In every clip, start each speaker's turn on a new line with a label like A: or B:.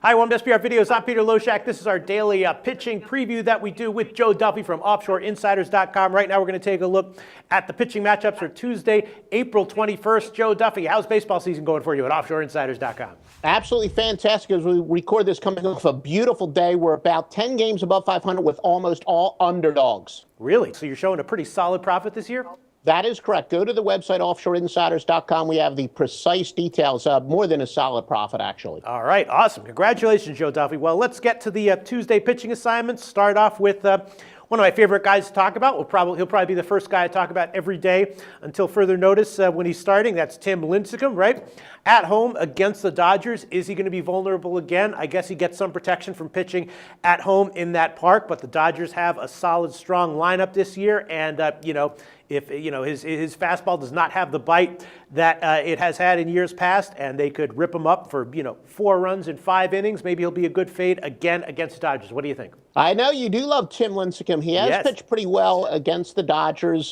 A: Hi, welcome to SBR Videos. I'm Peter Loshak. This is our daily pitching preview that we do with Joe Duffy from OffshoreInsiders.com. Right now, we're going to take a look at the pitching matchups for Tuesday, April 21st. Joe Duffy, how's baseball season going for you at OffshoreInsiders.com?
B: Absolutely fantastic as we record this coming off a beautiful day. We're about 10 games above 500 with almost all underdogs.
A: Really? So you're showing a pretty solid profit this year?
B: That is correct. Go to the website, offshoreinsiders.com. We have the precise details, more than a solid profit, actually.
A: All right, awesome. Congratulations, Joe Duffy. Well, let's get to the Tuesday pitching assignments. Start off with one of my favorite guys to talk about. He'll probably be the first guy I talk about every day until further notice when he's starting. That's Tim Lincecum, right? At home against the Dodgers. Is he going to be vulnerable again? I guess he gets some protection from pitching at home in that park, but the Dodgers have a solid, strong lineup this year, and if his fastball does not have the bite that it has had in years past, and they could rip him up for 4 runs in 5 innings, maybe he'll be a good fade again against the Dodgers. What do you think?
B: I know you do love Tim Lincecum. He has pitched pretty well against the Dodgers,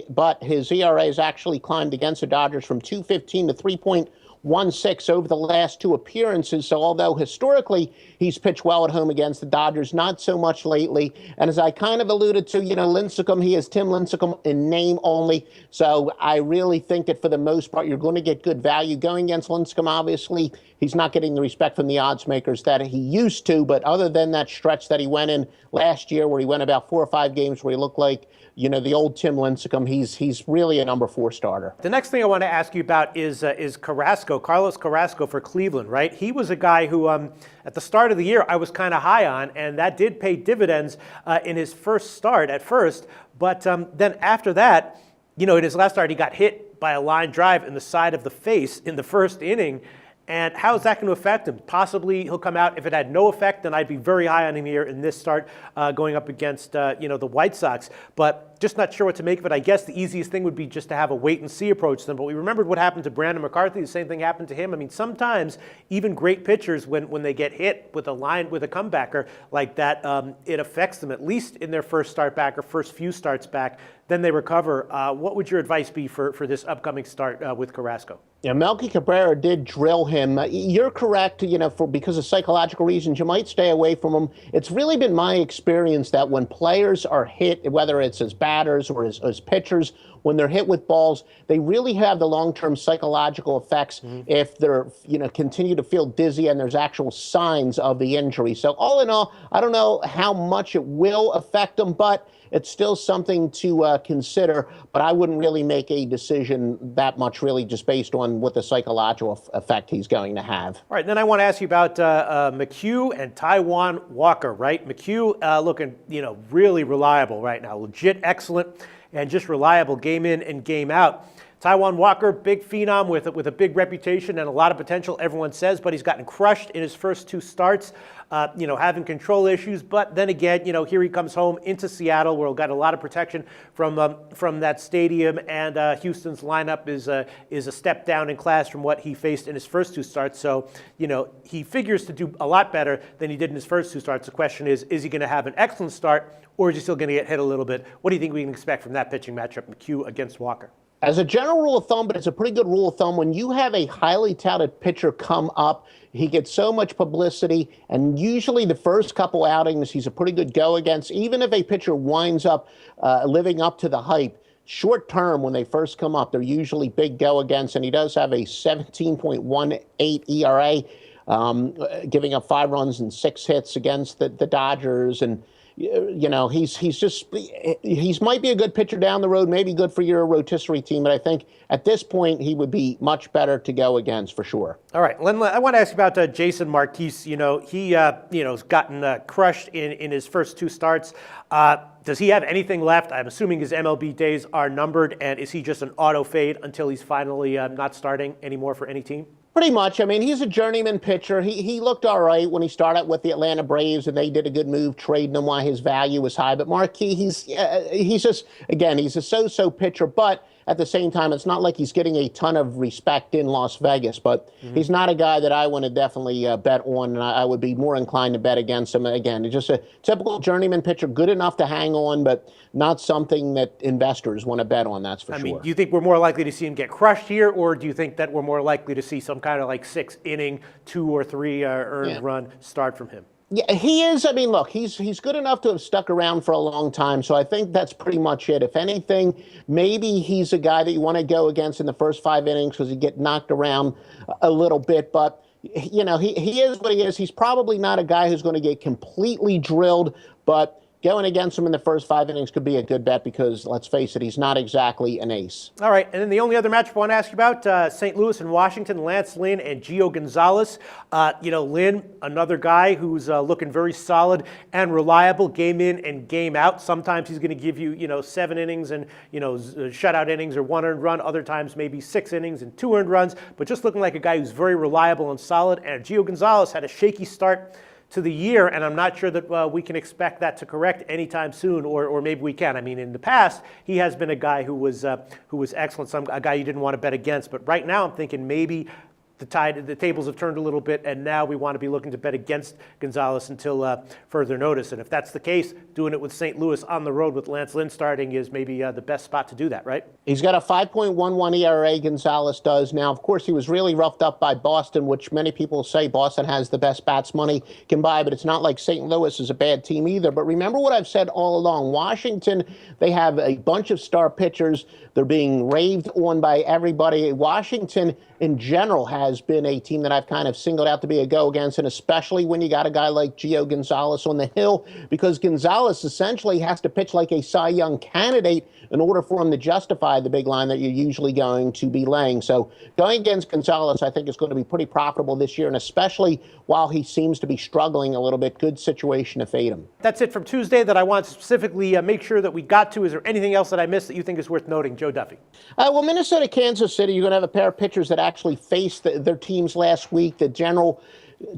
B: but his ERA has actually climbed against the Dodgers from 2.15 to 3.16 over the last 2 appearances. So although historically he's pitched well at home against the Dodgers, not so much lately. And as I kind of alluded to, Lincecum, he is Tim Lincecum in name only. So I really think that for the most part, you're going to get good value going against Lincecum. Obviously, he's not getting the respect from the odds makers that he used to. But other than that stretch that he went in last year, where he went about 4 or 5 games where he looked like the old Tim Lincecum, he's really a number 4 starter.
A: The next thing I want to ask you about is Carrasco, Carlos Carrasco for Cleveland, right? He was a guy who, at the start of the year, I was kind of high on, and that did pay dividends in his first start at first. But then after that, in his last start, he got hit by a line drive in the side of the face in the first inning. And how is that going to affect him? Possibly he'll come out. If it had no effect, then I'd be very high on him here in this start going up against, the White Sox. But just not sure what to make of it. I guess the easiest thing would be just to have a wait-and-see approach to them. But we remembered what happened to Brandon McCarthy. The same thing happened to him. I mean, sometimes even great pitchers, when they get hit with a comebacker like that, it affects them, at least in their first start back or first few starts back. Then they recover. What would your advice be for this upcoming start with Carrasco?
B: Yeah, Melky Cabrera did drill him. You're correct, because of psychological reasons, you might stay away from him. It's really been my experience that when players are hit, whether it's as batters or as pitchers, when they're hit with balls, they really have the long-term psychological effects if they're, continue to feel dizzy and there's actual signs of the injury. So all in all, I don't know how much it will affect them, but it's still something to consider. But I wouldn't really make a decision that much really just based on what the psychological effect he's going to have.
A: All right, then I want to ask you about McHugh and Taijuan Walker, right? McHugh looking, really reliable right now, legit excellent and just reliable game in and game out. Taijuan Walker, big phenom with a big reputation and a lot of potential, everyone says, but he's gotten crushed in his first 2 starts, having control issues. But then again, here he comes home into Seattle, where he'll got a lot of protection from that stadium, and Houston's lineup is a step down in class from what he faced in his first 2 starts. So, he figures to do a lot better than he did in his first 2 starts. The question is he going to have an excellent start, or is he still going to get hit a little bit? What do you think we can expect from that pitching matchup, McHugh against Walker?
B: As a general rule of thumb, but it's a pretty good rule of thumb, when you have a highly touted pitcher come up, he gets so much publicity, and usually the first couple outings, he's a pretty good go against. Even if a pitcher winds up living up to the hype, short term, when they first come up, they're usually big go against, and he does have a 17.18 ERA, giving up 5 runs and 6 hits against the Dodgers. And he might be a good pitcher down the road, maybe good for your rotisserie team, but I think at this point he would be much better to go against for sure.
A: All right, Len, I want to ask you about Jason Marquise. He has gotten crushed in his first 2 starts. Does he have anything left? I'm assuming his MLB days are numbered, and is he just an auto fade until he's finally not starting anymore for any team?
B: Pretty much. I mean, he's a journeyman pitcher. He looked all right when he started with the Atlanta Braves, and they did a good move trading him while his value was high. But Marquis, he's just, again, he's a so-so pitcher. But at the same time, it's not like he's getting a ton of respect in Las Vegas, but he's not a guy that I want to definitely bet on, and I would be more inclined to bet against him. Again, he's just a typical journeyman pitcher, good enough to hang on, but not something that investors want to bet on, that's for sure.
A: I mean, do you think we're more likely to see him get crushed here, or do you think that we're more likely to see some kind of like 6-inning, 2 or 3 earned run start from him?
B: Yeah, he is. I mean, look, he's good enough to have stuck around for a long time, so I think that's pretty much it. If anything, maybe he's a guy that you want to go against in the first 5 innings because he get knocked around a little bit, but you know, he is what he is. He's probably not a guy who's going to get completely drilled, but going against him in the first 5 innings could be a good bet because, let's face it, he's not exactly an ace.
A: All right, and then the only other matchup I want to ask you about, St. Louis and Washington, Lance Lynn and Gio Gonzalez. You know, Lynn, another guy who's looking very solid and reliable game in and game out. Sometimes he's going to give you, 7 innings and, shutout innings or 1 earned run. Other times maybe 6 innings and 2 earned runs, but just looking like a guy who's very reliable and solid. And Gio Gonzalez had a shaky start to the year, and I'm not sure that we can expect that to correct anytime soon, or maybe we can. I mean, in the past, he has been a guy who was excellent, a guy you didn't want to bet against. But right now, I'm thinking maybe the tables have turned a little bit, and now we want to be looking to bet against Gonzalez until further notice. And if that's the case, doing it with St. Louis on the road with Lance Lynn starting is maybe the best spot to do that, right?
B: He's got a 5.11 ERA, Gonzalez does. Now, of course, he was really roughed up by Boston, which many people say Boston has the best bats money can buy, but it's not like St. Louis is a bad team either. But remember what I've said all along. Washington, they have a bunch of star pitchers. They're being raved on by everybody. Washington, in general, has been a team that I've kind of singled out to be a go against, and especially when you got a guy like Gio Gonzalez on the hill, because Gonzalez essentially has to pitch like a Cy Young candidate in order for him to justify the big line that you're usually going to be laying. So going against Gonzalez, I think, is going to be pretty profitable this year, and especially while he seems to be struggling a little bit, good situation to fade him.
A: That's it from Tuesday that I want to specifically make sure that we got to. Is there anything else that I missed that you think is worth noting, Joe Duffy?
B: Well, Minnesota, Kansas City, you're going to have a pair of pitchers that actually faced their teams last week. The general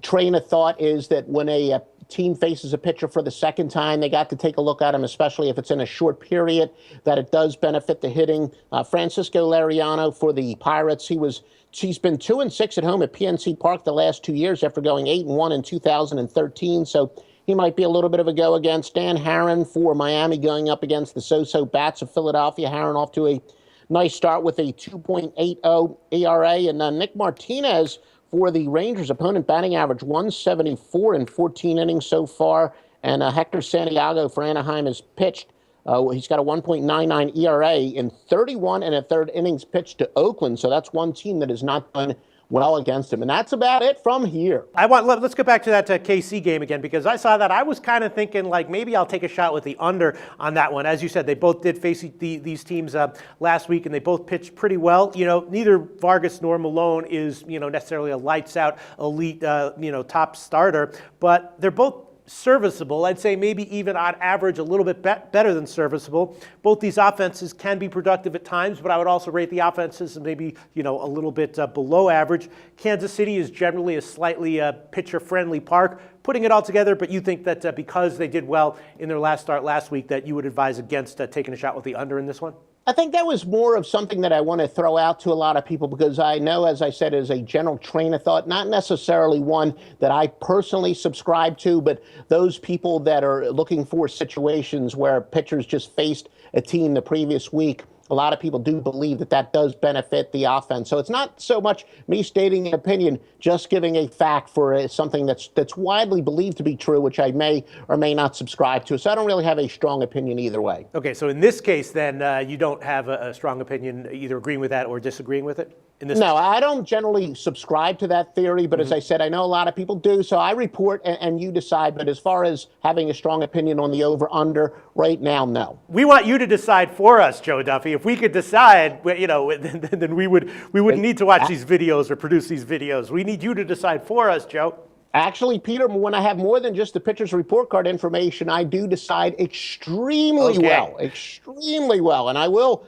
B: train of thought is that when a team faces a pitcher for the second time, they got to take a look at him, especially if it's in a short period, that it does benefit the hitting. Francisco Liriano for the Pirates, he's been 2-6 at home at PNC Park the last 2 years after going 8-1 in 2013. So he might be a little bit of a go against. Dan Herron for Miami going up against the so-so Bats of Philadelphia. Herron off to a nice start with a 2.80 ERA. And Nick Martinez for the Rangers, opponent batting average 174 in 14 innings so far. And Hector Santiago for Anaheim has pitched. He's got a 1.99 ERA in 31 and a third innings pitched to Oakland. So that's one team that has not done well against him. And that's about it from here.
A: Let's go back to that KC game again, because I saw that. I was kind of thinking like maybe I'll take a shot with the under on that one. As you said, they both did face these teams last week, and they both pitched pretty well. Neither Vargas nor Malone is necessarily a lights out elite top starter, but they're both serviceable. I'd say maybe even on average a little bit better than serviceable. Both these offenses can be productive at times, but I would also rate the offenses maybe a little bit below average. Kansas City is generally a slightly pitcher-friendly park. Putting it all together, but you think that because they did well in their last start last week, that you would advise against taking a shot with the under in this one?
B: I think that was more of something that I want to throw out to a lot of people because I know, as I said, is a general train of thought, not necessarily one that I personally subscribe to, but those people that are looking for situations where pitchers just faced a team the previous week. A lot of people do believe that does benefit the offense. So it's not so much me stating an opinion, just giving a fact for something that's widely believed to be true, which I may or may not subscribe to. So I don't really have a strong opinion either way.
A: Okay, so in this case, then you don't have a strong opinion either agreeing with that or disagreeing with it?
B: No, I don't generally subscribe to that theory, but as I said, I know a lot of people do, so I report and you decide. But as far as having a strong opinion on the over-under, right now, no.
A: We want you to decide for us, Joe Duffy. If we could decide, then we wouldn't need to watch these videos or produce these videos. We need you to decide for us, Joe.
B: Actually, Peter, when I have more than just the pitcher's report card information, I do decide extremely well, and I will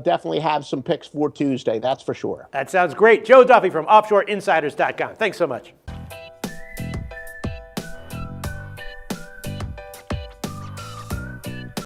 B: definitely have some picks for Tuesday, that's for sure.
A: That sounds great. Joe Duffy from OffshoreInsiders.com. Thanks so much.